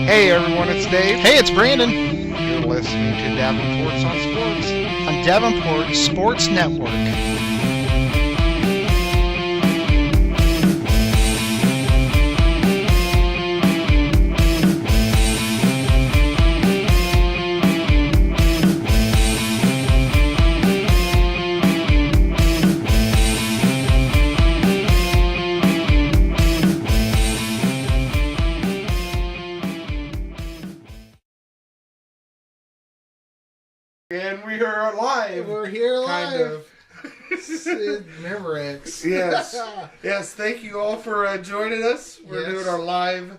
Hey everyone, it's Dave. Hey, it's Brandon. You're listening to Davenports on Sports. On Davenport Sports Network. And we are live. We're here live. Kind of. Sid Memorex. Yes, thank you all for joining us. We're doing our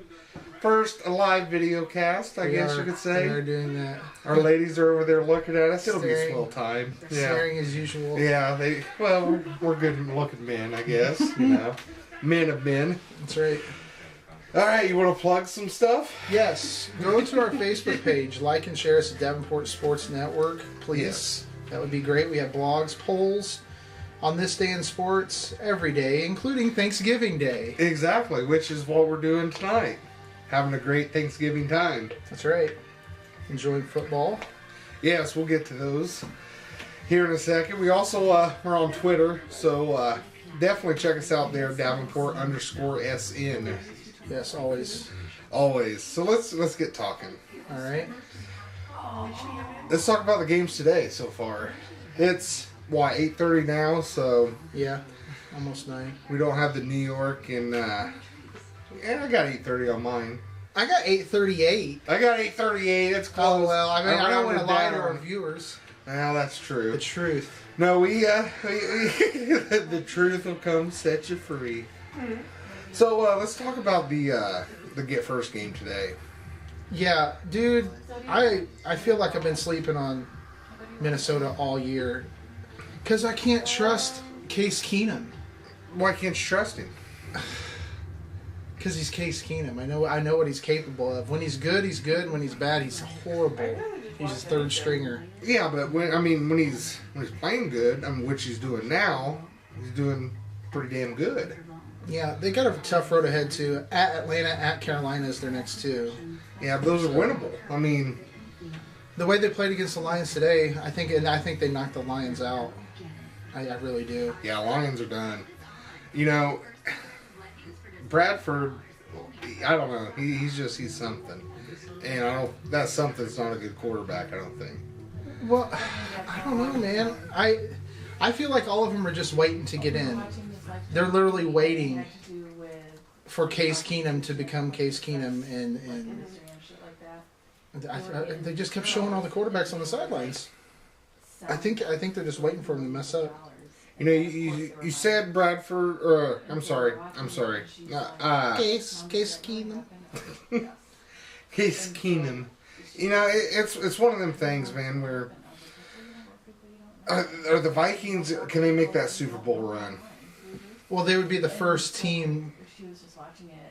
first live video cast, I guess you could say. We are doing that. Our ladies are over there looking at us. It'll be a swell time. Staring as usual. Yeah, we're good looking men, I guess. Men of men. That's right. All right, you want to plug some stuff? Yes. Go to our Facebook page. Like and share us at Davenport Sports Network, please. Yes. That would be great. We have blogs, polls on this day in sports every day, including Thanksgiving Day. Exactly, which is what we're doing tonight. Having a great Thanksgiving time. That's right. Enjoying football. Yes, we'll get to those here in a second. We also we're on Twitter, so definitely check us out there, Davenport_SN. Yes, always. Always. So let's get talking. All right. Let's talk about the games today so far. It's 8:30 now, so yeah, almost 9. We don't have the New York and I got 8:30 on mine. I got 8:38. I got 8:38. It's close. Oh well, I mean I don't want to lie to down. our viewers. Well, that's true. The truth. No, we the truth will come set you free. Mm-hmm. So let's talk about the Get First game today. Yeah, dude, I feel like I've been sleeping on Minnesota all year because I can't trust Case Keenum. Why can't you trust him? Because he's Case Keenum. I know what he's capable of. When he's good, he's good. When he's bad, he's horrible. He's his third stringer. Yeah, but when he's playing good, which he's doing now, he's doing pretty damn good. Yeah, they got a tough road ahead too. At Atlanta, at Carolina is their next two. Yeah, those are winnable. I mean, the way they played against the Lions today, I think they knocked the Lions out. I really do. Yeah, Lions are done. Bradford, I don't know. He's something, and that something's not a good quarterback. I don't think. Well, I don't know, man. I feel like all of them are just waiting to get in. They're literally waiting for Case Keenum to become Case Keenum, and they just kept showing all the quarterbacks on the sidelines. I think they're just waiting for him to mess up. You said Bradford. I'm sorry. Case Keenum. Case Keenum. It's one of them things, man. Where are the Vikings? Can they make that Super Bowl run? Well, they would be the first team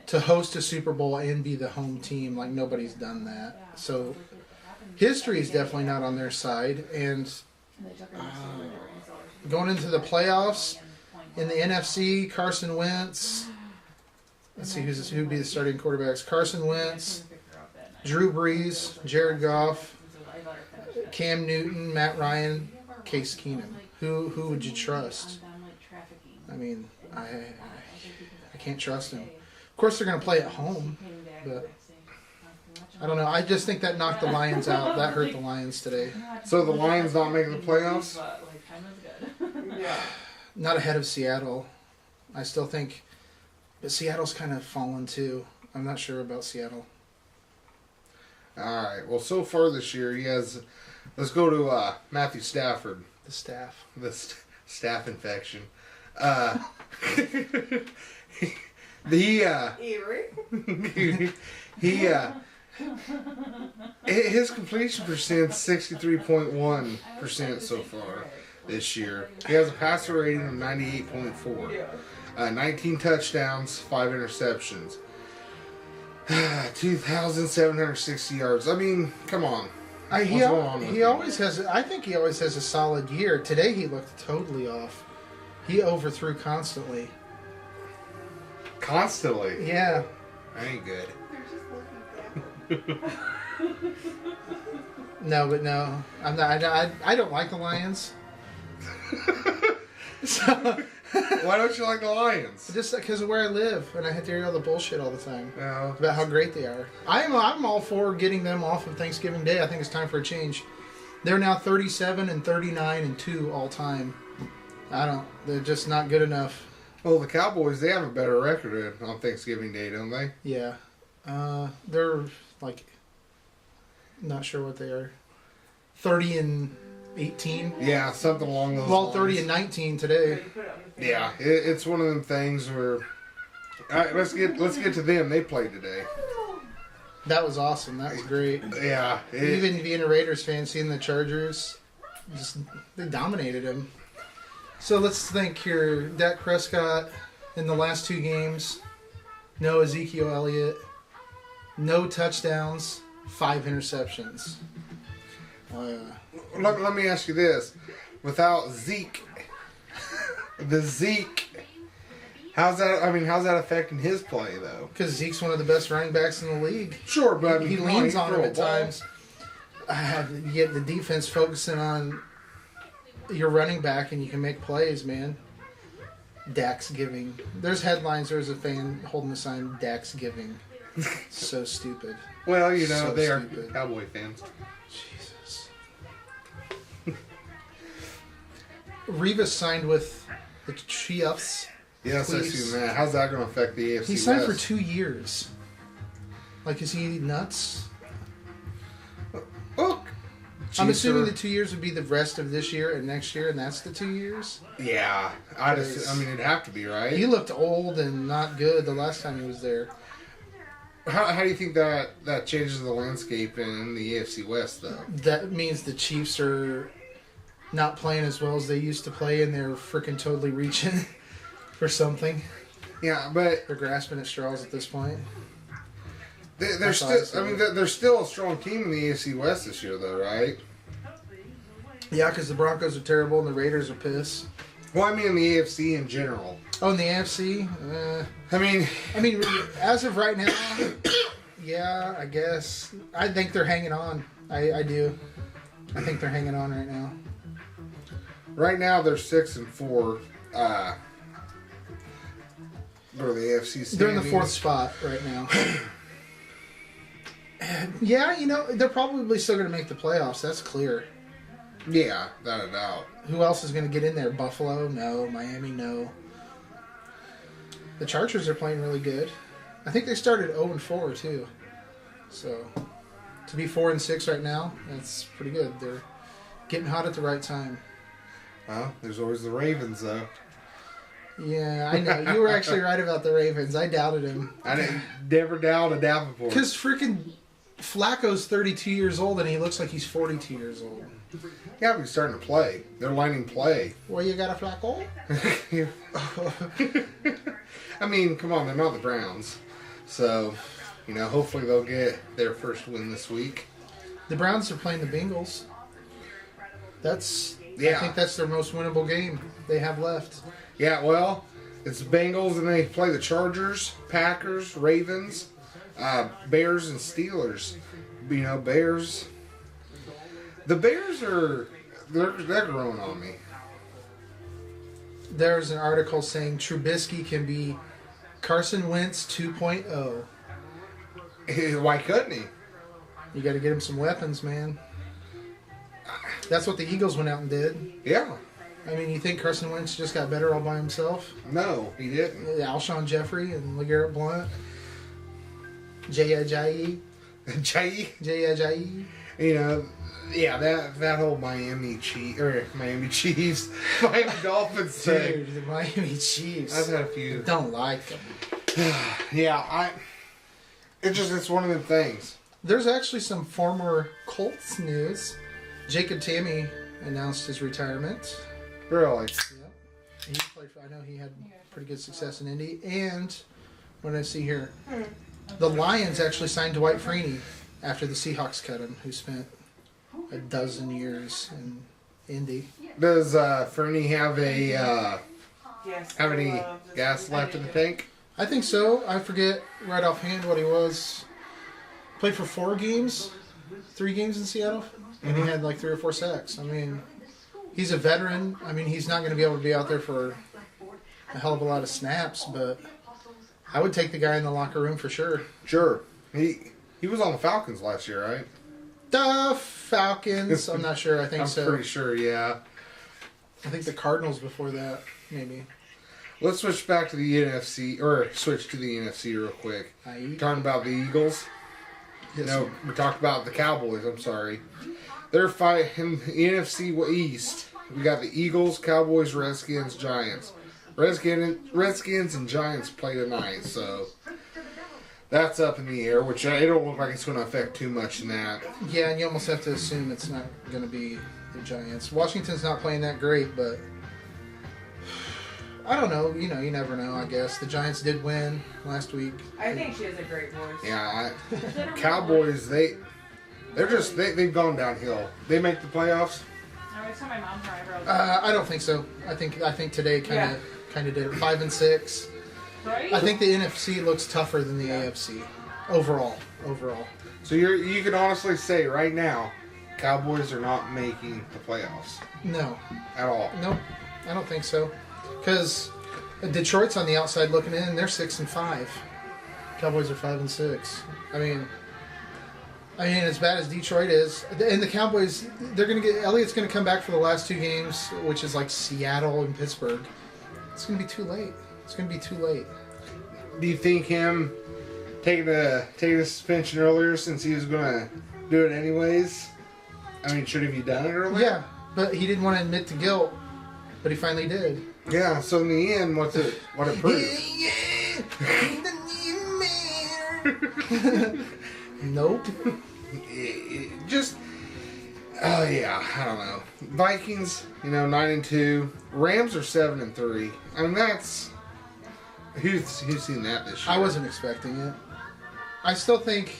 to host a Super Bowl and be the home team. Like, nobody's done that. So, history is definitely not on their side. And going into the playoffs, in the NFC, Carson Wentz. Let's see who'd be the starting quarterbacks. Carson Wentz, Drew Brees, Jared Goff, Cam Newton, Matt Ryan, Case Keenum. Who would you trust? I mean, I can't trust him. Of course, they're going to play at home, but I don't know. I just think that knocked the Lions out. That hurt the Lions today. So the Lions not making the playoffs? Not ahead of Seattle. I still think, but Seattle's kind of fallen too. I'm not sure about Seattle. All right. Well, so far this year, he has. Let's go to Matthew Stafford. The staff. The staph infection. His completion percent 63.1% so far this year. He has a passer rating of 98.4. 19 touchdowns, 5 interceptions. 2,760 yards. I mean, come on. He always has. I think he always has a solid year. Today he looked totally off. He overthrew constantly. Constantly? Yeah. That ain't good. No, but no, I'm not. I don't like the Lions. So Why don't you like the Lions? just because of where I live, and I have to hear all the bullshit all the time No. about how great they are. I'm all for getting them off of Thanksgiving Day. I think it's time for a change. They're now 37 and 39 and 2 all time. They're just not good enough. Well, the Cowboys, they have a better record on Thanksgiving Day, don't they? Yeah, they're like, not sure what they are. 30 and 18. Yeah, something along those lines. 30 and 19 today. Yeah, it's one of them things where. All right, let's get to them. They played today. That was awesome. That was great. Yeah. Even being a Raiders fan, seeing the Chargers, they dominated him. So let's think here. Dak Prescott in the last 2 games, no Ezekiel Elliott, no touchdowns, 5 interceptions. Let me ask you this: without Zeke, how's that affecting his play though? Because Zeke's one of the best running backs in the league. Sure, but I mean, He leans on him at ball. times. You get the defense focusing on your running back, and you can make plays, man. Dak's giving. There's headlines. There's a fan holding a sign, Dak's giving. So stupid. Well, So they are stupid. Cowboy fans. Jesus. Revis signed with the Chiefs. Yes, I Please. see that. How's that going to affect the AFC He signed West? for 2 years. Like, is he nuts? Look, I'm Chiefs assuming are- the 2 years would be the rest of this year and next year, and that's the 2 years. Yeah, it'd have to be, right? He looked old and not good the last time he was there. How do you think that changes the landscape in the AFC West, though? That means the Chiefs are not playing as well as they used to play, and they're freaking totally reaching for something. Yeah, but They're grasping at straws at this point. they're That's still. awesome. I mean, they're still a strong team in the AFC West this year, though, right? Yeah, because the Broncos are terrible and the Raiders are pissed. Well, I mean, in the AFC in general. Oh, in the AFC? I mean, As of right now, yeah, I guess. I think they're hanging on. I do. I think they're hanging on right now. right now they're 6-4. Go to the AFC standings. They're in the 4th spot right now. Yeah, they're probably still going to make the playoffs. That's clear. Yeah, without a doubt. Who else is going to get in there? Buffalo? No. Miami? No. The Chargers are playing really good. I think they started 0-4 too. So to be 4-6 right now, that's pretty good. They're getting hot at the right time. Well, there's always the Ravens, though. Yeah, I know. You were actually right about the Ravens. I doubted him. I didn't never doubt a Davenport. Because freaking Flacco's 32 years old and he looks like he's 42 years old. Yeah, but he's starting to play. They're lining play. Well, you got a Flacco? I mean, come on, they're not the Browns. So, hopefully they'll get their first win this week. The Browns are playing the Bengals. I Yeah. think that's their most winnable game they have left. Yeah, well, it's the Bengals, and they play the Chargers, Packers, Ravens, Bears, and Steelers. Bears. The Bears they're growing on me. There's an article saying Trubisky can be Carson Wentz 2.0. Why couldn't he? You got to get him some weapons, man. That's what the Eagles went out and did. Yeah. I mean, you think Carson Wentz just got better all by himself? No, he didn't. Alshon Jeffrey and LeGarrette Blount. J.I.J.E. Jay, J.I.J.E. Yeah, that whole Miami Chiefs, Miami Dolphins thing. Dude, the Miami Chiefs. I've had a few. Don't like them. Yeah, it's one of them things. There's actually some former Colts news. Jacob Tamme announced his retirement. Really? Yep. He played I know he had pretty good success in Indy. And what did I see here? The Lions actually signed Dwight Freeney after the Seahawks cut him, who spent a dozen years in Indy. Does Fernie have any gas left in the tank? I think so. I forget right offhand what he was. Played for 4 games, 3 games in Seattle, and he had like 3 or 4 sacks. I mean, he's a veteran. I mean, he's not going to be able to be out there for a hell of a lot of snaps, but I would take the guy in the locker room for sure. Sure. He was on the Falcons last year, right? The Falcons. I'm not sure. I think so. I'm pretty sure, yeah. I think the Cardinals before that, maybe. Let's switch back to the NFC, or switch to the NFC real quick. Talking about the Eagles. Yes, No, we talked about the Cowboys. I'm sorry. They're fighting the NFC East. We got the Eagles, Cowboys, Redskins, Giants. Redskins and Giants play tonight, so that's up in the air, which it don't look like it's going to affect too much in that. Yeah, and you almost have to assume it's not going to be the Giants. Washington's not playing that great, but I don't know. You never know, I guess. The Giants did win last week. I think she has a great voice. Yeah, Cowboys, they've gone downhill. They make the playoffs? I saw my mom her eyebrows. I don't think so. I think today kind of did it. 5-6. Right? I think the NFC looks tougher than the AFC overall. So you can honestly say right now, Cowboys are not making the playoffs No, at all. nope, I don't think so. Because Detroit's on the outside looking in, and they're 6-5. Cowboys are 5-6. I mean, as bad as Detroit is, and the Cowboys, Elliott's gonna come back for the last 2 games, which is like Seattle and Pittsburgh. It's gonna be too late. Do you think him taking a suspension earlier since he was going to do it anyways? I mean, should have he done it earlier? Yeah, but he didn't want to admit to guilt, but he finally did. Yeah. So in the end, what it proves? Nope. I don't know. Vikings, 9-2. Rams are 7-3. I mean, that's who's seen that this year? I wasn't expecting it. I still think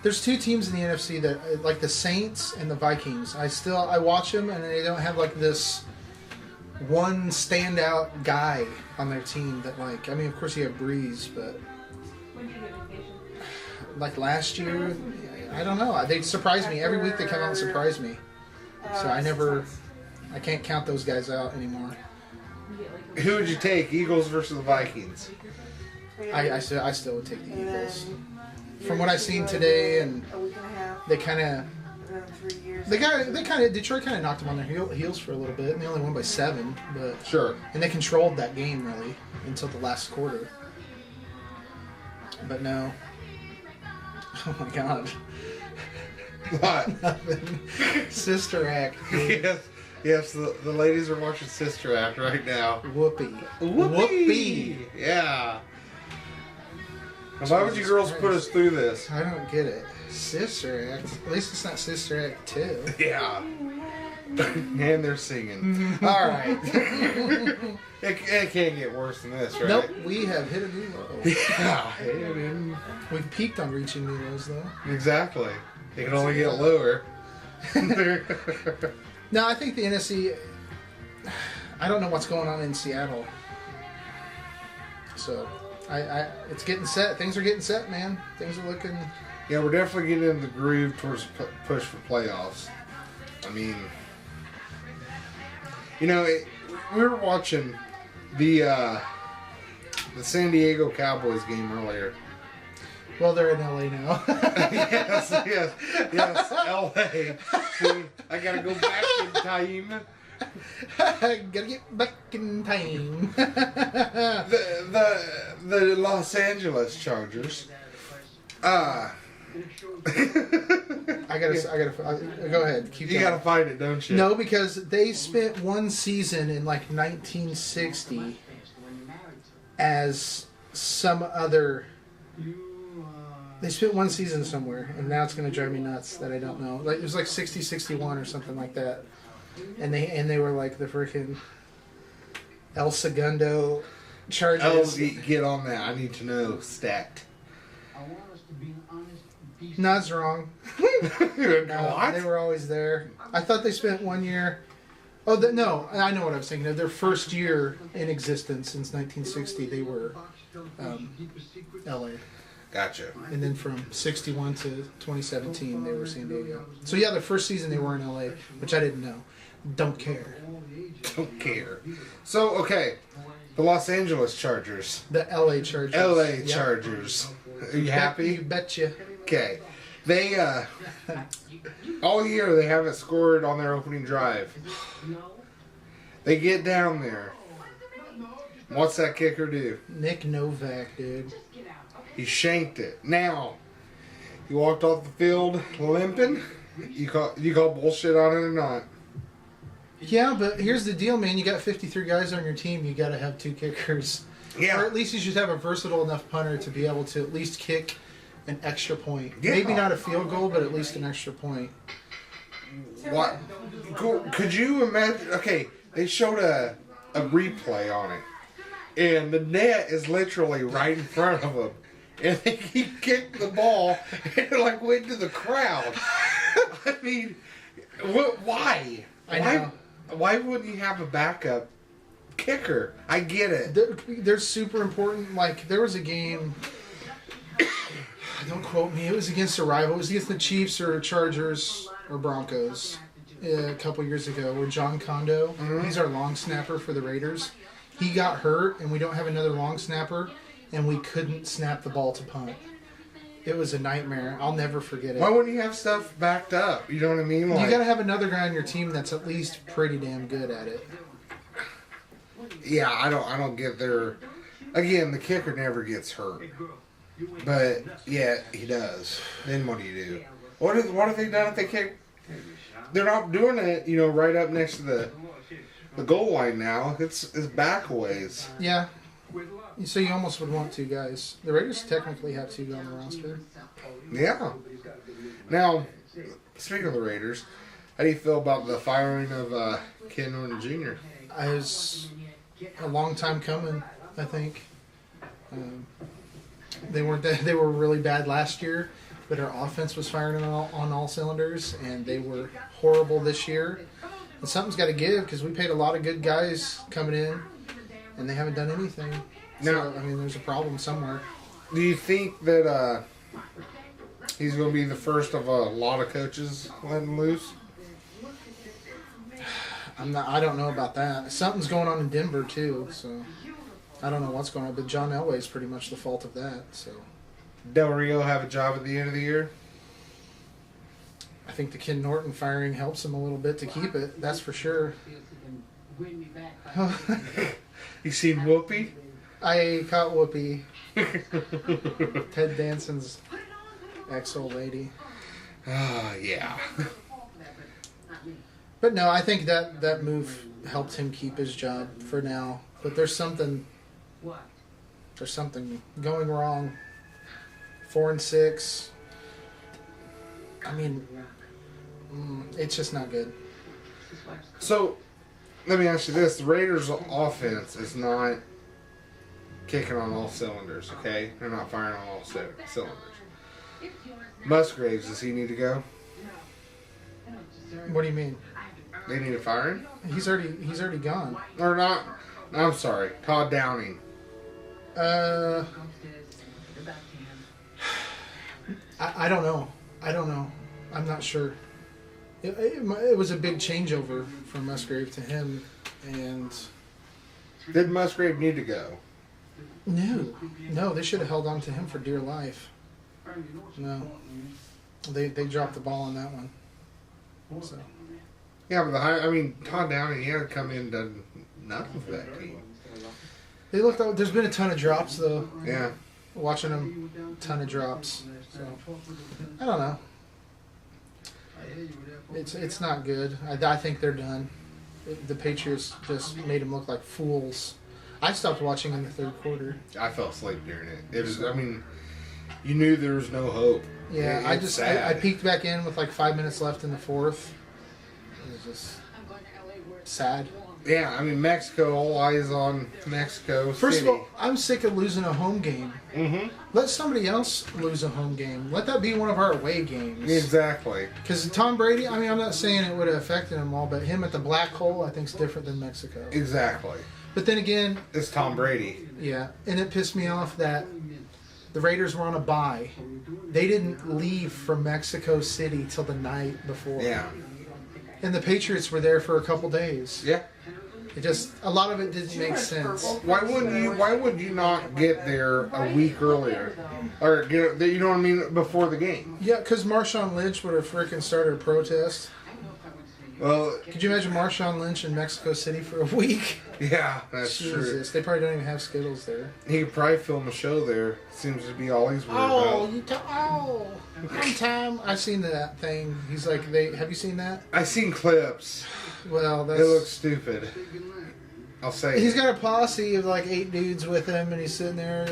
there's 2 teams in the NFC that like the Saints and the Vikings. I watch them and they don't have like this one standout guy on their team that of course you have Breeze, but When do you get vacation? like last year, I don't know. They surprise me every week. They come out and surprise me. So I can't count those guys out anymore. Who would you take, Eagles versus the Vikings? I still would take the Eagles. From what I've seen today, and A week and a half. they kind of Another 3 years. Detroit kind of knocked them on their heels for a little bit, and they only won by 7. But Sure. and they controlled that game really until the last quarter. But no. Oh my God. What? Nothing. Sister Act. Dude. Yes. The ladies are watching Sister Act right now. Whoopee. Whoopee! Yeah. Why would you girls put us through this? I don't get it. Sister Act. At least it's not Sister Act 2. Yeah. And they're singing. All right. It can't get worse than this, right? Nope. We have hit a new low. Yeah. We've peaked on reaching new lows though. Exactly. It can only get lower. No, I think the NFC. I don't know what's going on in Seattle. So, it's getting set. Things are getting set, man. Things are looking. Yeah, we're definitely getting in the groove towards push for playoffs. I mean, we were watching the San Diego Cowboys game earlier. Well, they're in LA now. yes, LA. See, I gotta go back in time. Gotta get back in time. the Los Angeles Chargers. I gotta go ahead. Keep You going. gotta find it, don't you? No, because they spent one season in like 1960 as some other. They spent one season somewhere, and now it's going to drive me nuts that I don't know. Like it was like 60, 61 or something like that, and they were like the freaking El Segundo Chargers. Get on that. I need to know. Stacked. No, that's wrong. No, What? they were always there. I thought they spent 1 year. Oh, no, I know what I was thinking of. Their first year in existence since 1960, they were LA. Gotcha. And then from 61 to 2017, they were San Diego. So yeah, the first season they were in LA, which I didn't know. Don't care. Don't care. So, okay. The Los Angeles Chargers. The LA Chargers. LA Yep. Chargers. Are you happy? You betcha. Okay. They, all year they haven't scored on their opening drive. They get down there. What's that kicker do? Nick Novak, dude. He shanked it. Now, he walked off the field limping. You call bullshit on it or not? Yeah, but here's the deal, man. You got 53 guys on your team. You got to have 2 kickers. Yeah. Or at least you should have a versatile enough punter to be able to at least kick an extra point. Yeah. Maybe not a field goal, but at least an extra point. What? Could you imagine? Okay, they showed a replay on it, and the net is literally right in front of them, and he kicked the ball and it like went to the crowd. I mean, why? I know. Why wouldn't you have a backup kicker? I get it. They're super important. Like, there was a game, don't quote me, it was against a rival. It was against the Chiefs or Chargers or Broncos a couple years ago where John Kondo, he's our long snapper for the Raiders, he got hurt and we don't have another long snapper and we couldn't snap the ball to punt. It was a nightmare. I'll never forget it. Why wouldn't you have stuff backed up? You know what I mean? Like, You got to have another guy on your team that's at least pretty damn good at it. yeah, I don't get their. Again, the kicker never gets hurt, but yeah, he does. Then what do you do? What have they done if they kick? They're not doing it, right up next to the goal line now. It's back a ways. Yeah. So you almost would want 2 guys. The Raiders technically have 2 on the roster. Yeah. Now, speaking of the Raiders, how do you feel about the firing of Ken Norton Jr.? It was a long time coming, I think. They were really bad last year, but our offense was firing on all cylinders, and they were horrible this year. And something's got to give because we paid a lot of good guys coming in, and they haven't done anything. No. So, I mean, there's a problem somewhere. Do you think that he's going to be the first of a lot of coaches letting loose? I don't know about that. Something's going on in Denver too, so I don't know what's going on. But John Elway's pretty much the fault of that. So Del Rio have a job at the end of the year? I think the Ken Norton firing helps him a little bit to keep it. That's for sure. You seen Whoopi? I caught Whoopi. Ted Danson's ex-old lady. Yeah. But no, I think that move helped him keep his job for now. But there's something going wrong. 4-6. I mean, it's just not good. So, let me ask you this. The Raiders' offense is not kicking on all cylinders, okay? They're not firing on all cylinders. Musgraves, does he need to go? What do you mean? They need to fire him? He's already gone. Or not? I'm sorry. Todd Downing. I don't know. I'm not sure. It was a big changeover from Musgrave to him, and Did Musgrave need to go? no, they should have held on to him for dear life. No, they dropped the ball on that one. So. Yeah, but Todd Downing, he had to come in and done nothing for that team. They looked. There's been a ton of drops though. Yeah. Watching them, ton of drops. So I don't know. It's not good. I think they're done. The Patriots just made them look like fools. I stopped watching in the third quarter. I fell asleep during it. It was, you knew there was no hope. Yeah, It's sad. I peeked back in with like 5 minutes left in the fourth. It was just sad. Yeah, Mexico, all eyes on Mexico First City. of all, I'm sick of losing a home game. Mm-hmm. Let somebody else lose a home game. Let that be one of our away games. Exactly. Because Tom Brady, I'm not saying it would have affected him all, but him at the black hole, I think, is different than Mexico. Exactly. But then again, It's Tom Brady. yeah, and it pissed me off that The Raiders were on a bye. They didn't leave from Mexico City till the night before. Yeah. And the Patriots were there for a couple days. Yeah. It just, a lot of it didn't make sense. Why would you not get there a week earlier? Or, you know what I mean, before the game? Yeah, because Marshawn Lynch would have freaking started a protest. Well, Could you imagine Marshawn Lynch in Mexico City for a week? yeah, that's Jesus, they probably don't even have Skittles there. true. He could probably film a show there. Seems to be all he's worried about. One time I've seen that thing. He's like, have you seen that? I seen clips. Well, that's. It looks stupid. I'll say He's it. got a posse of like 8 dudes with him, and he's sitting there.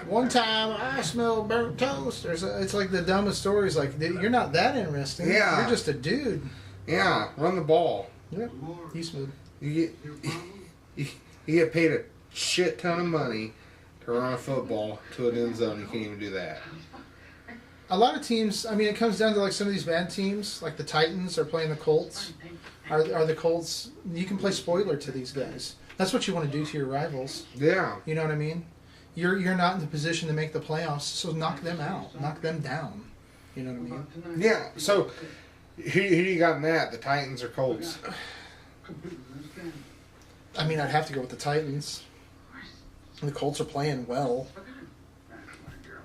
One time I smelled burnt toast. It's like the dumbest stories. Like, you're not that interesting. Yeah. You're just a dude. Yeah, run the ball. Yeah. He's smooth. You get paid a shit ton of money to run a football to an end zone. You can't even do that. A lot of teams, I mean, it comes down to like some of these bad teams, like the Titans are playing the Colts. Are the Colts, you can play spoiler to these guys. That's what you want to do to your rivals. Yeah. You know what I mean? You're not in the position to make the playoffs, so knock them out. Knock them down. You know what I mean? Yeah. So, who you got in that? The Titans or Colts? I mean, I'd have to go with the Titans. The Colts are playing well.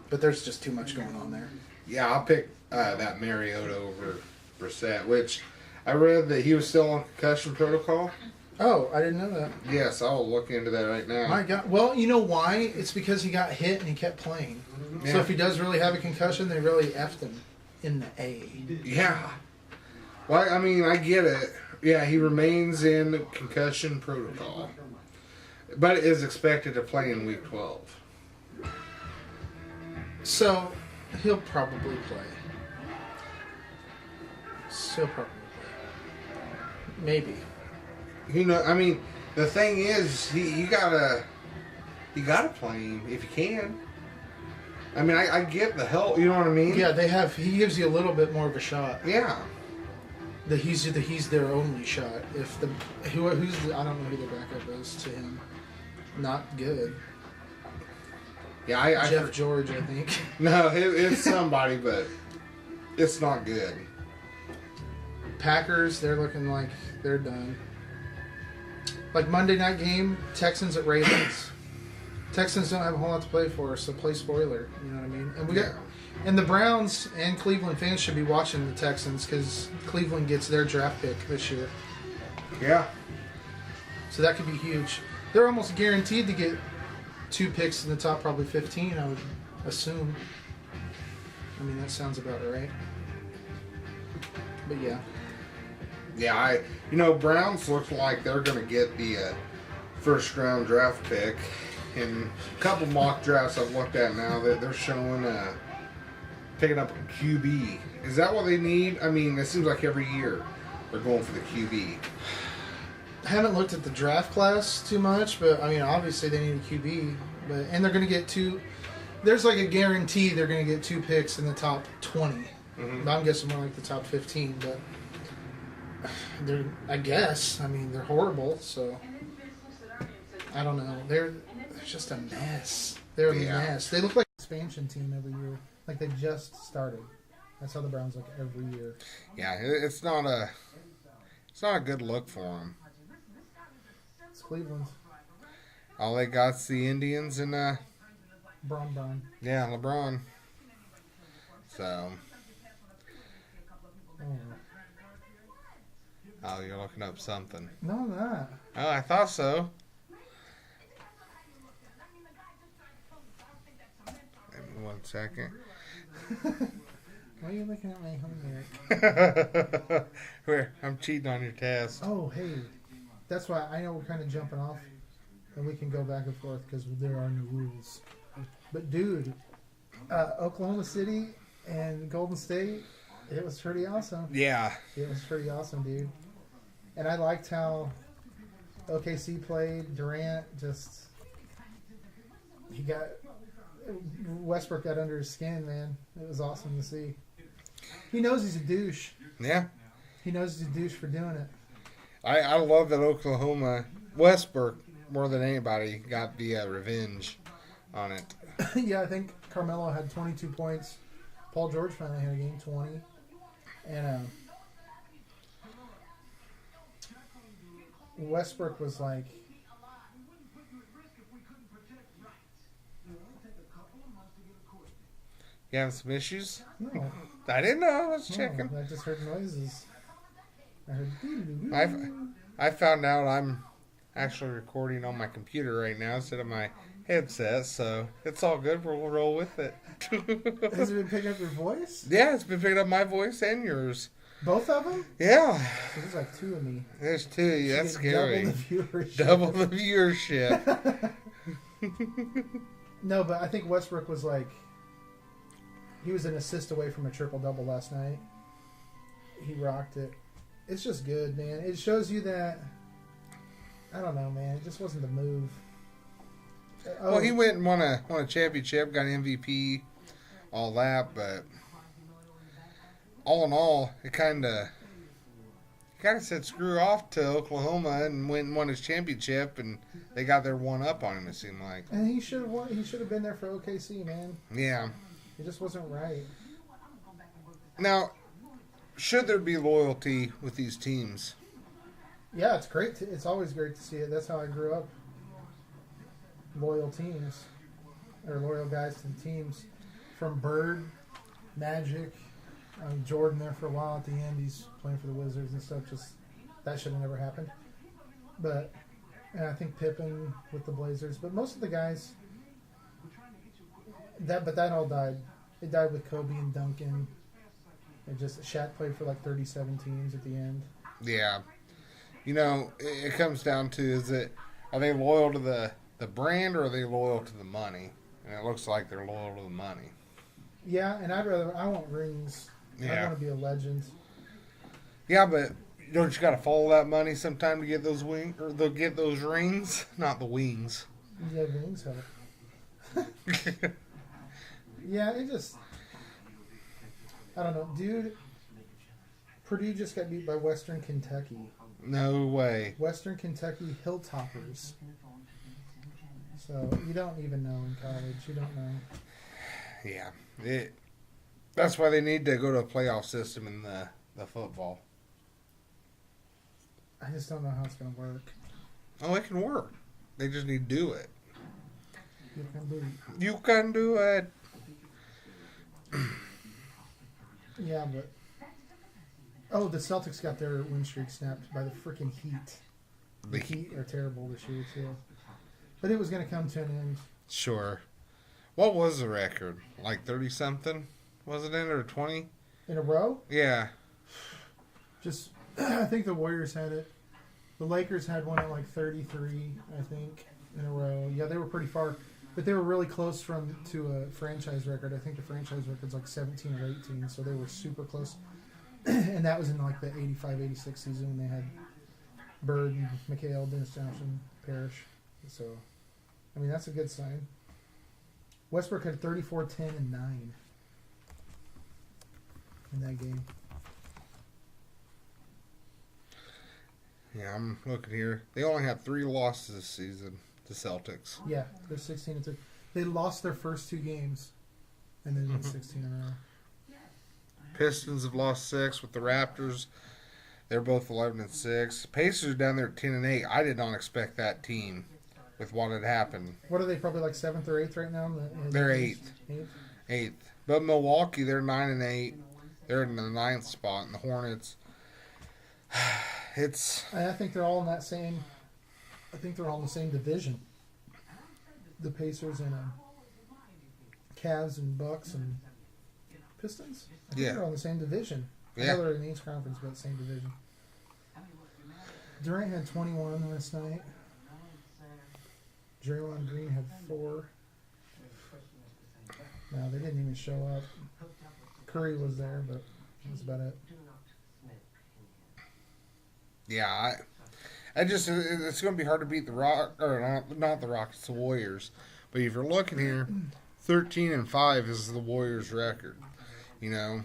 But there's just too much going on there. Yeah, I'll pick that Mariota over Brissett, which I read that he was still on concussion protocol. Oh, I didn't know that. Yes, I'll look into that right now. My God. Well, you know why? It's because he got hit and he kept playing. So Yeah. if he does really have a concussion, they really effed him in the A. Yeah. Well, I mean, I get it. Yeah, he remains in concussion protocol, but is expected to play in Week 12. So he'll probably play. He'll probably play. Maybe. You know, I mean, the thing is, you gotta play him if you can. I mean, I get the help. You know what I mean? Yeah, they have. He gives you a little bit more of a shot. Yeah. He's their only shot. If the who's the, I don't know who the backup is to him. Not good. Yeah, I Jeff George, I think. No, it's somebody, but it's not good. Packers, they're looking like they're done. Like Monday night game, Texans at Ravens. Texans don't have a whole lot to play for, so play spoiler. You know what I mean? And we got, and the Browns and Cleveland fans should be watching the Texans because Cleveland gets their draft pick this year. Yeah. So that could be huge. They're almost guaranteed to get 2 picks in the top, probably 15, I would assume. I mean, that sounds about right. But yeah. Yeah, Browns look like they're going to get the first round draft pick. In a couple mock drafts I've looked at now, that they're showing picking up a QB. Is that what they need? I mean, it seems like every year they're going for the QB. I haven't looked at the draft class too much, but I mean, obviously they need a QB. And they're going to get 2. There's like a guarantee they're going to get 2 picks in the top 20. Mm-hmm. I'm guessing more like the top 15, but I guess. I mean, they're horrible, so I don't know. They're just a mess. They're a mess. They look like an expansion team every year. Like they just started. That's how the Browns look every year. Yeah, it's not a good look for them. It's Cleveland. All they got's the Indians and Braun. yeah, LeBron. So. Oh, you're looking up something. No, I'm not. Oh, I thought so. Give me 1 second. Why are you looking at my homework? Where? I'm cheating on your test. Oh, hey. That's why I know we're kind of jumping off. And we can go back and forth because there are no rules. But, dude, Oklahoma City and Golden State, it was pretty awesome. Yeah. It was pretty awesome, dude. And I liked how OKC played. Durant Westbrook got under his skin, man. It was awesome to see. He knows he's a douche. Yeah. He knows he's a douche for doing it. I love that Westbrook, more than anybody, got the revenge on it. Yeah, I think Carmelo had 22 points. Paul George finally had a game, 20. And Westbrook was like... You having some issues? No, I didn't know. I was checking. I just heard noises. I heard... I found out I'm actually recording on my computer right now instead of my headset, so it's all good. We'll roll with it. Has it been picking up your voice? Yeah, it's been picking up my voice and yours. Both of them? Yeah. So there's like two of me. There's two of you. That's Should get scary. Double Double the viewership. the viewership. No, but I think Westbrook was like... He was an assist away from a triple-double last night. He rocked it. It's just good, man. It shows you that... I don't know, man. It just wasn't the move. Oh, Well, he went and won a championship, got an MVP, all that, but all in all, it kind of said screw off to Oklahoma and went and won his championship, and they got their one up on him. It seemed like. And he should have won. He should have been there for OKC, man. Yeah. It just wasn't right. Now, should there be loyalty with these teams? Yeah, it's great. It's always great to see it. That's how I grew up. Loyal teams, or loyal guys to the teams. From Bird, Magic, Jordan there for a while. At the end, he's playing for the Wizards and stuff. Just that should have never happened. But and I think Pippen with the Blazers. But most of the guys, that all died. It died with Kobe and Duncan. It just Shaq played for like 37 teams at the end. Yeah. You know, it comes down to are they loyal to the brand or are they loyal to the money? And it looks like they're loyal to the money. Yeah, and I want rings. Yeah. I want to be a legend. Yeah, but don't you got to follow that money sometime to get those they'll get those rings, not the wings. Yeah, rings help. Yeah, it just... I don't know. Dude, Purdue just got beat by Western Kentucky. No way. Western Kentucky Hilltoppers. So, you don't even know in college. You don't know. Yeah. That's why they need to go to a playoff system in the football. I just don't know how it's going to work. Oh, it can work. They just need to do it. You can do it. You can do it. Yeah, but... Oh, the Celtics got their win streak snapped by the freaking Heat. The Heat are terrible this year, too. But it was going to come to an end. Sure. What was the record? Like 30-something? Was it in or 20? In a row? Yeah. Just, I think the Warriors had it. The Lakers had one at like 33, I think, in a row. Yeah, they were pretty far. But they were really close to a franchise record. I think the franchise record's like 17 or 18, so they were super close. And that was in like the 85-86 season when they had Bird, McHale, Dennis Johnson, Parrish. So, I mean, that's a good sign. Westbrook had 34, 10, and 9 in that game. Yeah, I'm looking here. They only have 3 losses this season, the Celtics. Yeah, they're 16-3. They lost their first 2 games, and then won 16 in a row. Pistons have lost 6 with the Raptors. They're both 11-6. Pacers down there at 10-8. I did not expect that team with what had happened. What are they? Probably like 7th or 8th right now. They're 8th. 8th. 8th. But Milwaukee, they're 9-8. They're in the 9th spot. And the Hornets, I think they're all in that same. I think they're all in the same division. The Pacers and Cavs and Bucks and Pistons. I think they're all in the same division. I know they're in the East Conference, but same division. Durant had 21 last night. Draymond Green had 4. No, they didn't even show up. Curry was there, but that's about it. Yeah, it's going to be hard to beat the not the Rockets, the Warriors. But if you're looking here, 13-5 is the Warriors' record. You know.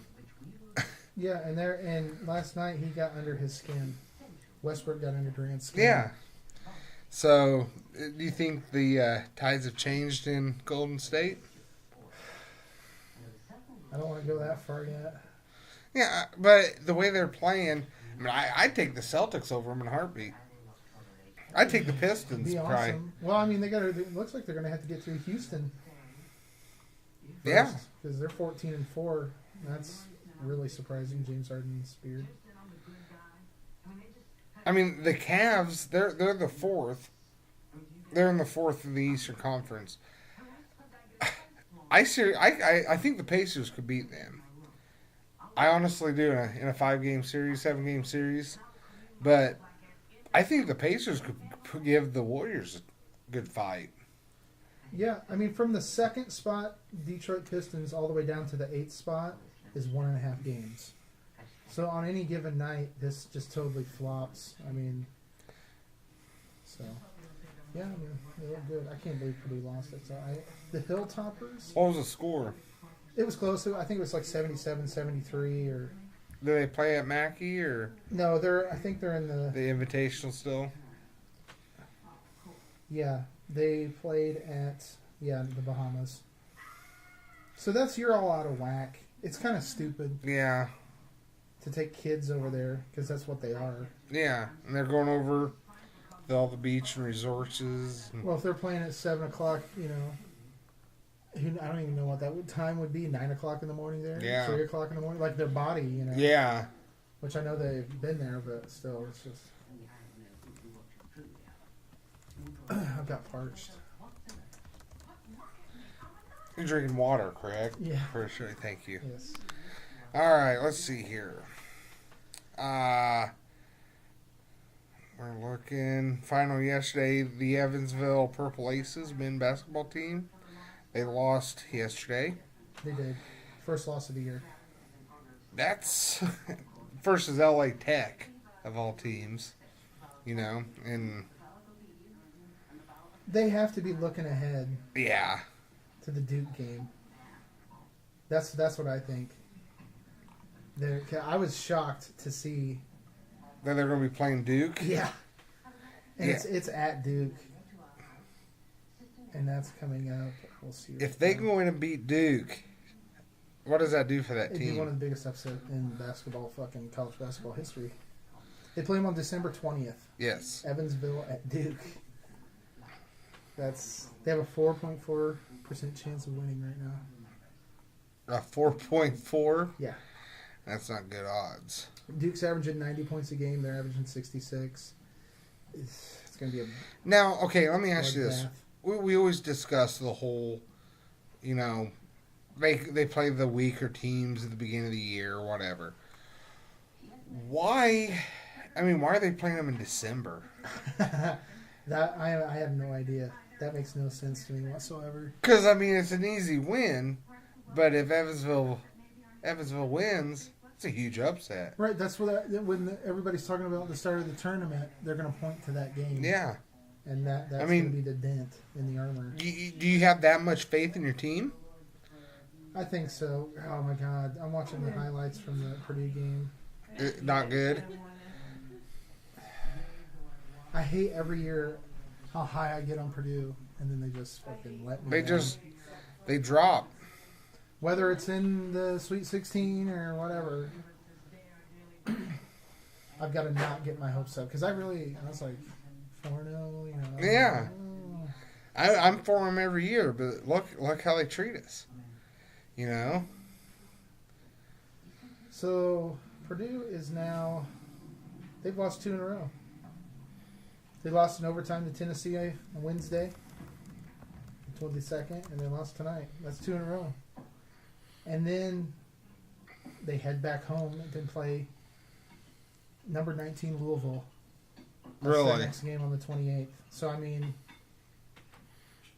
Yeah, and last night he got under his skin. Westbrook got under Durant's skin. Yeah. So, do you think the tides have changed in Golden State? I don't want to go that far yet. Yeah, but the way they're playing, I mean, I'd take the Celtics over them in a heartbeat. I'd take the Pistons, Be probably. awesome. Well, I mean, it looks like they're going to have to get through Houston. Yeah. Because they're 14-4. That's really surprising. James Harden's beard. I mean, the Cavs, they're the fourth. They're in the fourth of the Eastern Conference. I think the Pacers could beat them. I honestly do in a 5-game series, 7-game series. But I think the Pacers could give the Warriors a good fight. Yeah, I mean, from the second spot, Detroit Pistons, all the way down to the 8th spot is 1.5 games. So on any given night, this just totally flops. I mean, so yeah, I mean, they look good. I can't believe Purdue lost it. So the Hilltoppers. What was the score? It was close. I think it was like 77-73 or. Do they play at Mackey or? No, I think they're in the Invitational still. Yeah, they played at the Bahamas. So you're all out of whack. It's kind of stupid. Yeah. To take kids over there because that's what they are. Yeah, and they're going over all the beach and resorts. Well, if they're playing at 7:00, I don't even know what that time would be. 9:00 in the morning there. Yeah. 3:00 in the morning, like their body, Yeah. Which I know they've been there, but still, it's just. I've got parched. You're drinking water, correct? Yeah. For sure. Thank you. Yes. All right, let's see here. We're looking. Final yesterday, the Evansville Purple Aces men's basketball team. They lost yesterday. They did. First loss of the year. That's versus LA Tech of all teams, and they have to be looking ahead. Yeah. To the Duke game. That's what I think. I was shocked to see that they're going to be playing Duke. Yeah, and it's at Duke, and that's coming up. We'll see. If they're going to beat Duke, what does that do for that It'd team? be one of the biggest upsets in fucking college basketball history. They play them on December 20th. Yes. Evansville at Duke. They have a 4.4% chance of winning right now. A 4.4? Yeah. That's not good odds. Duke's averaging 90 points a game. They're averaging 66. It's going to be a... Now, okay, let me ask you this. bath. We always discuss the whole, they play the weaker teams at the beginning of the year or whatever. Why are they playing them in December? That I have no idea. That makes no sense to me whatsoever. Because, it's an easy win, but if Evansville wins, it's a huge upset. Right, that's when everybody's talking about the start of the tournament, they're going to point to that game. Yeah. And that's going to be the dent in the armor. Do you have that much faith in your team? I think so. Oh, my God. I'm watching the highlights from the Purdue game. Not good? I hate every year how high I get on Purdue, and then they just fucking let me down. They drop. Whether it's in the Sweet 16 or whatever, I've got to not get my hopes up. Because I was like, 4-0, Yeah. I'm for them every year, but look how they treat us. So, Purdue is now, they've lost 2 in a row. They lost in overtime to Tennessee on Wednesday, the 22nd, and they lost tonight. That's 2 in a row. And then they head back home and then play number 19 Louisville. That's Really? their next game on the 28th. So,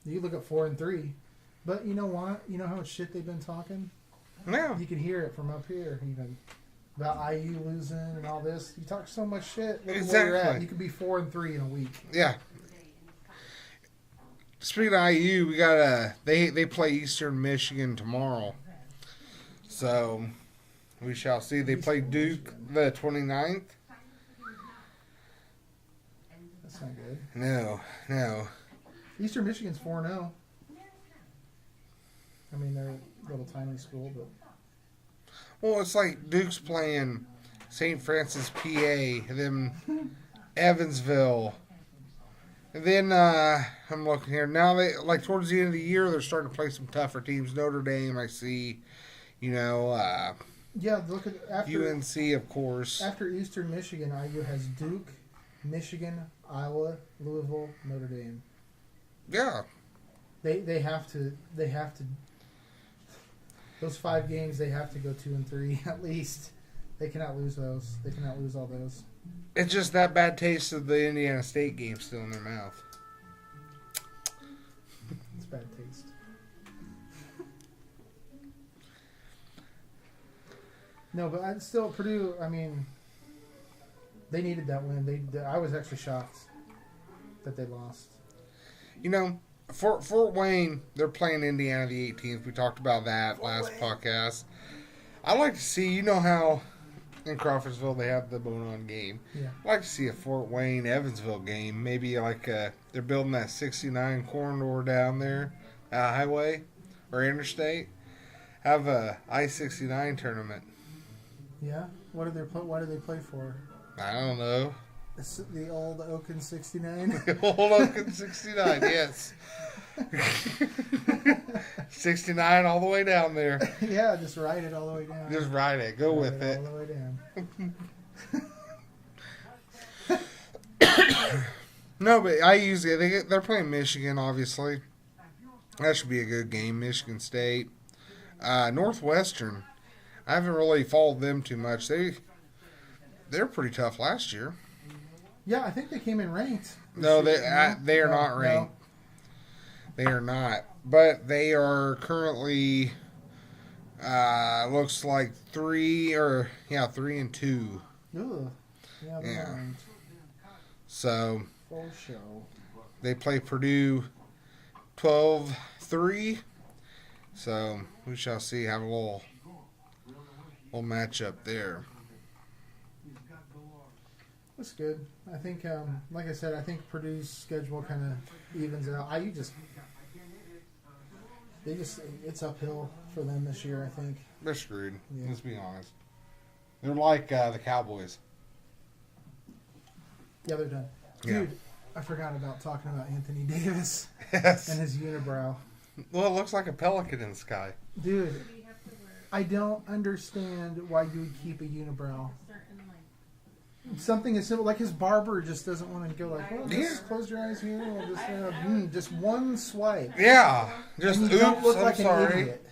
you look at 4-3. But you know what? You know how much shit they've been talking? Yeah. You can hear it from up here even. About IU losing and all this. You talk so much shit. Look at where you're at. You could be 4-3 in a week. Yeah. Speaking of IU, we got they play Eastern Michigan tomorrow. So we shall see. They play Duke the 29th. That's not good. No. Eastern Michigan's 4-0. I mean, they're a little tiny school, but Well, it's like Duke's playing St. Francis, PA, and then Evansville. And then I'm looking here now. They like towards the end of the year, they're starting to play some tougher teams. Notre Dame, I see. yeah. Look at UNC, of course. After Eastern Michigan, IU has Duke, Michigan, Iowa, Louisville, Notre Dame. Yeah, They have to. Those 5 games, they have to go 2-3 at least. They cannot lose those. They cannot lose all those. it's just that bad taste of the Indiana State game still in their mouth. It's bad taste. No, but I'd still Purdue. I mean, they needed that win. I was actually shocked that they lost. Fort Wayne, they're playing Indiana the 18th. We talked about that last podcast. I'd like to see, how in Crawfordsville they have the Bonon game. Yeah. I'd like to see a Fort Wayne Evansville game. Maybe like they're building that 69 corridor down there, highway or interstate. Have a I-69 tournament. Yeah. Why do they play for? I don't know. The old Oaken 69. Old Oaken 69, yes. 69 all the way down there. Yeah, just ride it all the way down. Just ride it. Go with it. All the way down. No, but they're playing Michigan, obviously. That should be a good game. Michigan State. Northwestern. I haven't really followed them too much. They're pretty tough last year. Yeah, I think they came in ranked. No, they are not ranked. No. They are not. But they are currently looks like 3-2. Ugh. Yeah, they're not ranked. So Full show. they play Purdue 12-3. So we shall see. Have a little matchup there. That's good. I think, like I said, I think Purdue's schedule kind of evens out. It's uphill for them this year, I think. They're screwed. Yeah. Let's be honest. They're like the Cowboys. Yeah, they're done. Dude, I forgot about talking about Anthony Davis Yes. and his unibrow. Well, it looks like a pelican in the sky. Dude, I don't understand why you would keep a unibrow. Something as simple, like his barber just doesn't want to go like, well, just close your eyes here. We'll just one swipe. Yeah. Just And you oops, don't look I'm like sorry. an idiot.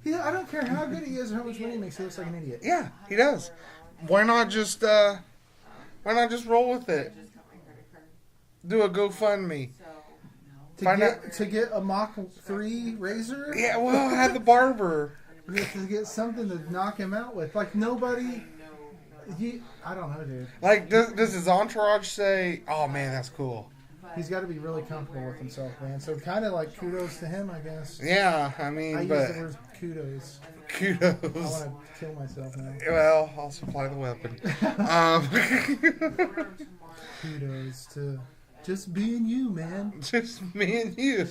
Yeah, I don't care how good he is or how much money he makes, he looks like an idiot. Yeah, he does. Why not just roll with it? Do a GoFundMe. To get a Mach 3 razor? Yeah, well, have the barber. You have to get something to knock him out with. Like, nobody... I don't know, dude. Like, does his entourage say, oh, man, that's cool? He's got to be really comfortable with himself, man. So kind of like kudos to him, I guess. Yeah, I mean, I but... use the word kudos. Kudos. I want to kill myself now. Well, I'll supply the weapon. Kudos to just being you, man. Just me and you.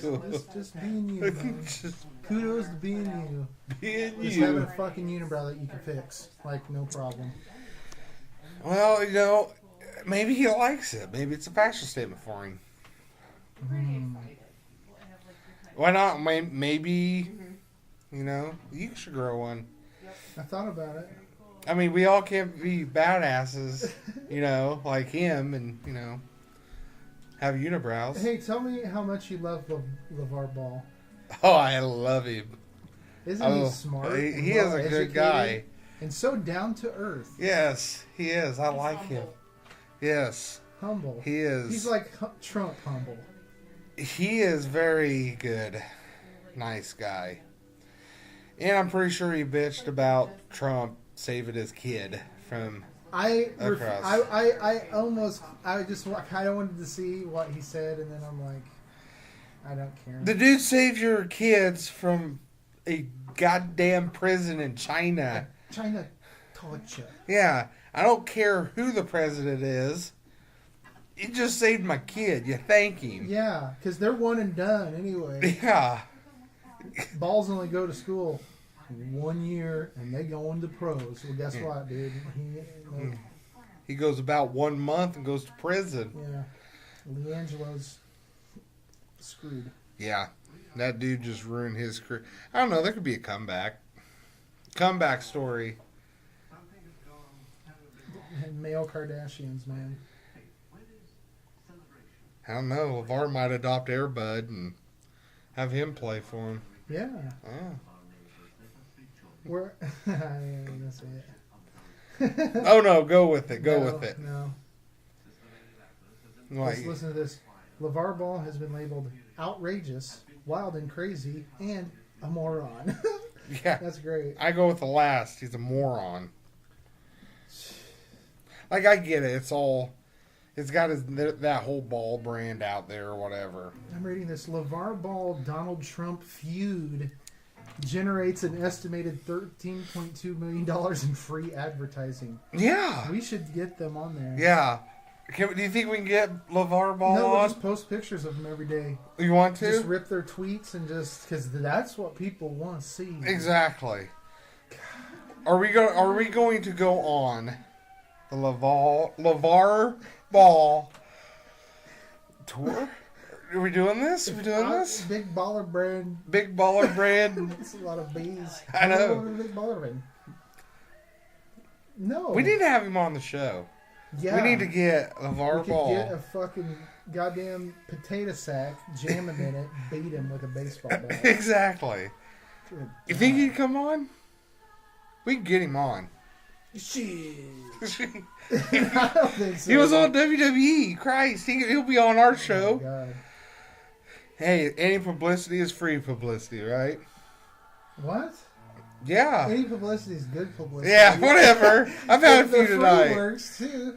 Just being you, man. Just Kudos to being you. being Just having a you. fucking unibrow that you can fix. Like, no problem. Well, maybe he likes it. Maybe it's a fashion statement for him. Why not? Maybe, you should grow one. I thought about it. I mean, we all can't be badasses, like him and, have unibrows. Hey, tell me how much you love LeVar Ball. Oh, I love him. Isn't he smart? He and is a good well-educated guy. And so down to earth. Yes, he is. I like him. Yes, Humble. he is. He's like Trump humble. He is very good. Nice guy. And I'm pretty sure he bitched about Trump saving his kid from I across. I just kind of wanted to see what he said, and then I'm like, I don't care. The dude saved your kids from a goddamn prison in China. China torture. Yeah, I don't care who the president is. You just saved my kid. You thank him. Yeah, because they're one and done anyway. Yeah. Balls only go to school 1 year, and they go into pros. Well, guess what, dude? He goes about 1 month and goes to prison. Yeah. LiAngelo's screwed. Yeah. That dude just ruined his career. I don't know. There could be a comeback. Comeback story. And male Kardashians, man. I don't know. LeVar might adopt Air Bud and have him play for him. Yeah. Yeah. We're. I ain't gonna say it. Oh, no. Go with it. Go No, with it. No. Like, Listen to this. LeVar Ball has been labeled outrageous, wild and crazy, and a moron. yeah. That's great. I go with the last. He's a moron. Like, I get it. It's all... It's got that whole ball brand out there or whatever. I'm reading this. LeVar Ball Donald Trump feud generates an estimated $13.2 million in free advertising. Yeah. We should get them on there. Yeah. Do you think we can get LeVar Ball No, we'll on? just post pictures of them every day. You want to? Just rip their tweets and just... Because that's what people want to see. Exactly. Are we going to go on the LeVar Ball tour? Are we doing this? Are we doing this? Big baller brand. Big baller brand. It's a lot of bees. I know. Big baller brand. No. We need to have him on the show. Yeah. We need to get We LeVar could Ball. get a fucking goddamn potato sack, jam him in it, beat him with a baseball bat. Exactly. Good You think he'd come on? We can get him on. Shit. I don't think so. He was on WWE. Christ, he'll be on our Oh show. my God. Hey, any publicity is free publicity, right? What? Yeah. Any publicity is good publicity. Yeah, whatever. I've had a The few free tonight. works too.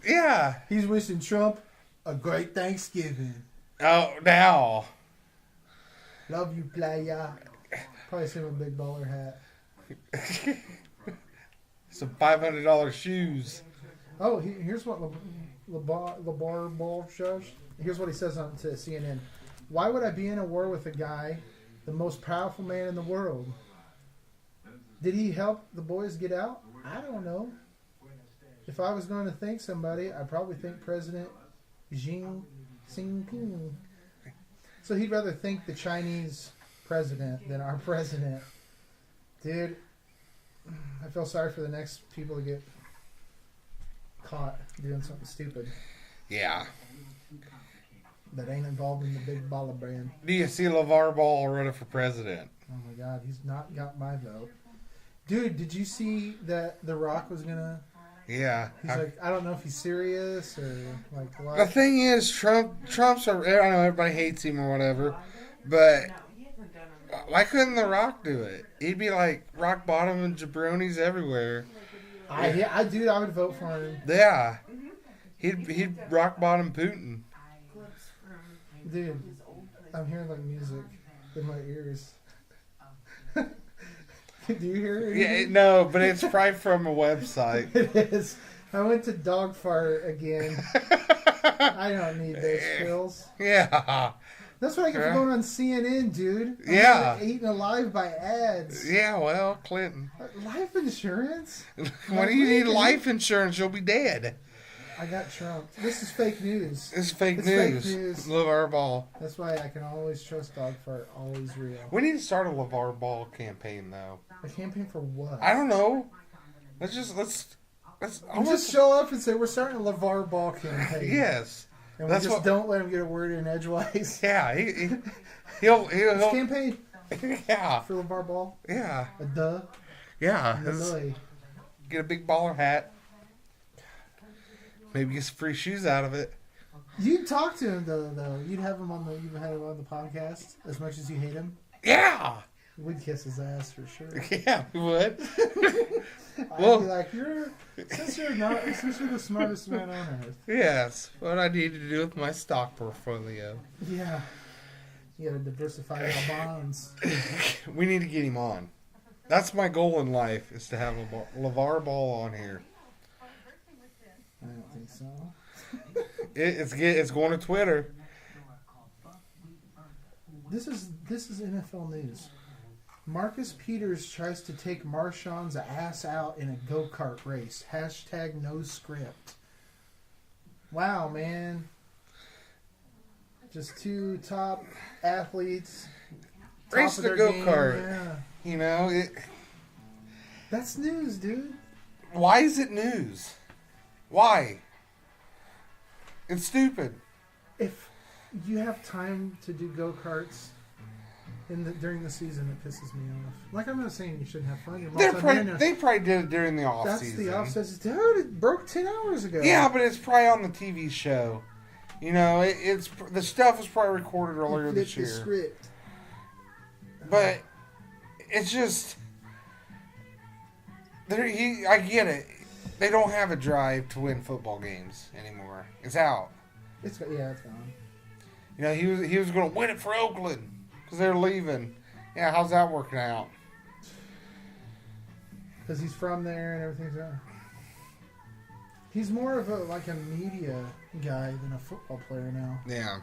Yeah. He's wishing Trump a great Thanksgiving. Oh, now. Love you, playa. Probably send him a big baller hat. Some $500 shoes. Oh, here's what LeVar Ball shows. Here's what he says on to CNN. Why would I be in a war with a guy, the most powerful man in the world? Did he help the boys get out? I don't know. If I was going to thank somebody, I'd probably thank President Xi Jinping. So he'd rather thank the Chinese president than our president. Dude, I feel sorry for the next people to get caught doing something stupid Yeah. that ain't involved in the big baller brand. Do you see LeVar Ball running for president? Oh my God, he's not got my vote. Dude, did you see that The Rock was gonna... Yeah. He's like, I don't know if he's serious or like what. The thing is, Trump's I know everybody hates him or whatever, but why couldn't The Rock do it? He'd be like rock bottom and jabronis everywhere. I would vote for him. Yeah. He'd rock bottom Putin. Dude, I'm hearing like music in my ears. Do you hear it? Yeah, no, but it's probably from a website. It is. I went to dog fart again. I don't need those pills. Yeah. That's what I get for going on CNN, dude. I'm Yeah. getting eaten alive by ads. Yeah, well, Clinton. Life insurance? When you need life insurance, you'll be dead. I got Trump. This is fake news. It's fake It's news. fake news. LeVar Ball. That's why I can always trust dog fart. Always real. We need to start a LeVar Ball campaign, though. A campaign for what? I don't know. Let's. You just show up and say we're starting a LeVar Ball campaign. Yes. And we That's just what- don't let him get a word in edgewise. Yeah. He'll. It's campaign Yeah. for LeVar Ball. Yeah. A duh. Yeah. And a doy. Get a big baller hat. Maybe get some free shoes out of it. You'd talk to him though. You'd have him on the podcast as much as you hate him. Yeah. We'd kiss his ass for sure. Yeah, we would. I'd Well- be like, since you're the smartest man on earth. Yes. What I need to do with my stock portfolio. Yeah. You gotta diversify your bonds. We need to get him on. That's my goal in life, is to have a LeVar Ball on here. I don't think so. It's going to Twitter. This is NFL news. Marcus Peters tries to take Marshawn's ass out in a go-kart race. Hashtag no script. Wow, man. Just two top athletes. Race top the of their go-kart. game, yeah. You know, That's news, dude. why is it news? Why? It's stupid. If you have time to do go-karts during the season, it pisses me off. Like, I'm not saying you shouldn't have fun. You're They probably did it during the off That's season. the off-season. Dude, it broke 10 hours ago. Yeah, but it's probably on the TV show. You know, it's the stuff was probably recorded earlier You this flipped year. the script. But it's just I get it. They don't have a drive to win football games anymore. It's out. It's gone. You know, he was going to win it for Oakland because they're leaving. Yeah, how's that working out? Because he's from there and everything's there. He's more of a media guy than a football player now. Yeah.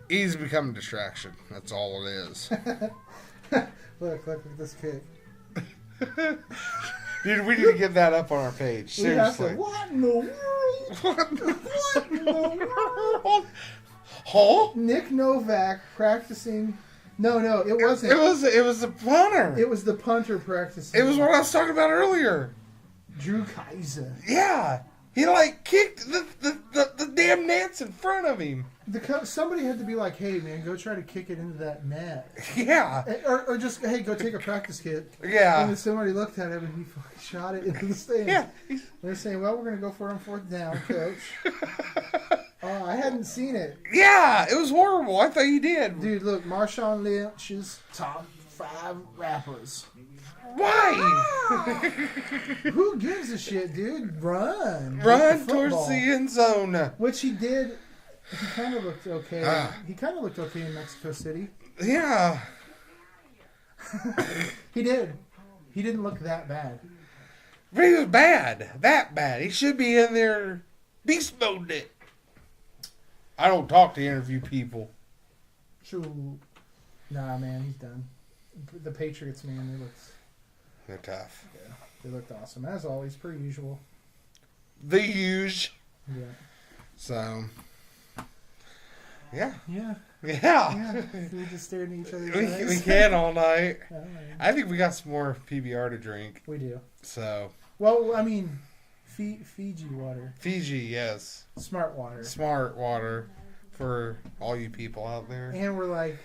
He's become a distraction. That's all it is. Look at this kick. Dude, we need to get that up on our page. Seriously. What in the world? What in the world? Huh? Nick Novak practicing. No, it wasn't. It was the punter. It was the punter practicing. It was what I was talking about earlier. Drew Kaiser. Yeah. He kicked the damn nets in front of him. Somebody had to be like, hey, man, go try to kick it into that net. Yeah. Or just, hey, go take a practice hit. Yeah. And then somebody looked at him and he fucking shot it into the stand. Yeah. They're saying, well, we're going to go for it on fourth down, coach. Oh, I hadn't seen it. Yeah, it was horrible. I thought you did. Dude, look, Marshawn Lynch's top 5 rappers. Why? Who gives a shit, dude? Run Towards the end zone. Which he did. He kind of looked okay. He kind of looked okay in Mexico City. Yeah. He did. He didn't look that bad. But he was bad. That bad. He should be in there beast mode it. I don't talk to interview people. True. Nah, man, he's done. The Patriots, man, They're tough. they looked awesome. As always, per usual. The huge. Yeah. So. Yeah. Yeah. Yeah. We just stared at each other's We eyes. can all night. Oh, man. I think we got some more PBR to drink. We do. So. Well, I mean, Fiji water. Fiji, yes. Smart water. Smart water for all you people out there. And we're like,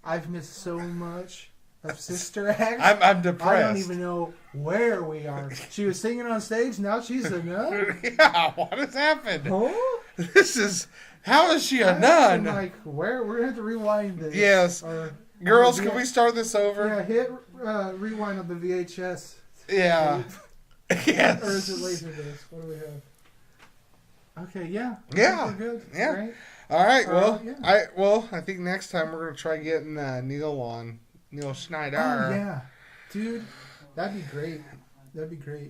I've missed so much of Sister Act. I'm depressed. I don't even know where we are. She was singing on stage, now she's a nun? Yeah, what has happened? Oh? How is she a nun? I'm like, where? We're going to have to rewind this. Yes. Girls, can we start this over? Yeah, hit rewind on the VHS. Yeah. Yes. Or is it Laserdisc? What do we have? Okay, yeah. Yeah. We're good. Yeah. Right? All right. Well, yeah. I think next time we're gonna try getting Neil on. Neil Schneider. Oh, yeah. Dude, that'd be great.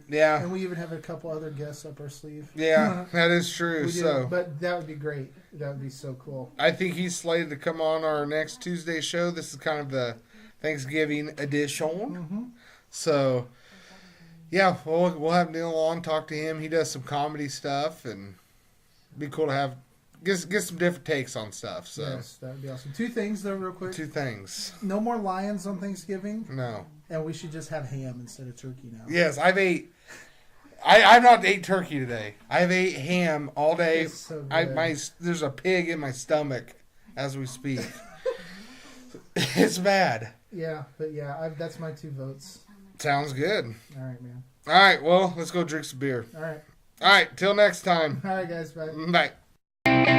Yeah. And we even have a couple other guests up our sleeve. Yeah, that is true. We do, So, but that would be great. That would be so cool. I think he's slated to come on our next Tuesday show. This is kind of the Thanksgiving edition. Mm-hmm. So, yeah, we'll have Neil on, talk to him. He does some comedy stuff, and it'd be cool to have get some different takes on stuff. So, yes, that would be awesome. 2 things, though, real quick. 2 things. No more lions on Thanksgiving. No. And we should just have ham instead of turkey now. Yes, I've not ate turkey today. I've ate ham all day. It's so good. There's a pig in my stomach as we speak. It's bad. Yeah, but yeah, that's my 2 votes. Sounds good. All right, man. All right, well, let's go drink some beer. All right. All right, till next time. All right, guys. Bye. Bye.